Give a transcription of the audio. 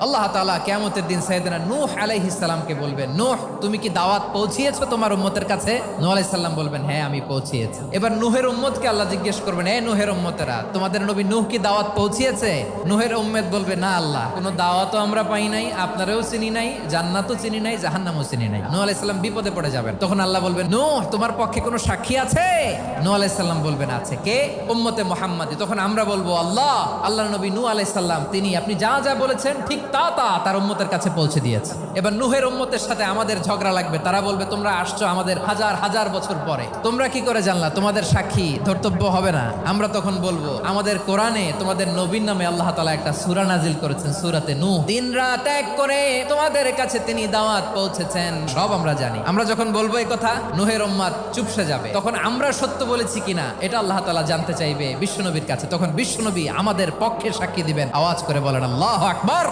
আল্লাহ তাআলা কিয়ামতের দিন সাইয়েদনা নূহ আলাইহিস সালামকে বলবেন, নূহ তুমি কি দাওয়াত পৌঁছিয়েছো তোমার উম্মতের কাছে? নূহ আলাইহিস সালাম বলবেন, হ্যাঁ আমি পৌঁছিয়েছি। এবার নূহের উম্মতকে আল্লাহ জিজ্ঞেস করবেন, এই নূহের উম্মতেরা তোমাদের নবী নূহ কি দাওয়াত পৌঁছিয়েছে? নূহের উম্মত বলবে, না আল্লাহ, কোনো দাওয়াতও আমরা পাই নাই, আপনারাও চিনি নাই, জান্নাতও চিনি নাই, জাহান্নামও চিনি নাই। নূহ আলাইহিস সালাম বিপদে পড়ে যাবেন। তখন আল্লাহ বলবেন, নূহ তোমার পক্ষে কোনো সাক্ষী আছে? নূহ আলাইহিস সালাম বলবেন, আছে। কে? উম্মতে মুহাম্মাদি। তখন আমরা বলবো, আল্লাহর নবী নূহ আলাইহিস সালাম তিনি আপনি যা যা বলেছেন ঠিক তা তার উম্মতের কাছে পৌঁছে দিয়েছে। এবার নূহের উম্মতের সাথে আমাদের ঝগড়া লাগবে। তারা বলবে, তোমরা আসছো আমাদের হাজার হাজার বছর পরে, তোমরা কি করে জানলা? তোমাদের সাক্ষী ধর্তব্য হবে না? আমরা তখন বলবো, আমাদের কোরআনে তোমাদের নবীর নামে আল্লাহ তাআলা একটা সূরা নাজিল করেছেন, সূরাতে নূহ। দিন রাত এক করে তোমাদের কাছে তিনি দাওয়াত পৌঁছেছেন, সব আমরা জানি। আমরা যখন বলবো এই কথা, নূহের উম্মত চুপসে যাবে। তখন আমরা সত্য বলেছি কিনা এটা আল্লাহ তাআলা জানতে চাইবে বিশ্বনবীর কাছে। তখন বিশ্বনবী আমাদের পক্ষে সাক্ষী দিবেন। আওয়াজ করে বলেন আল্লাহু আকবার।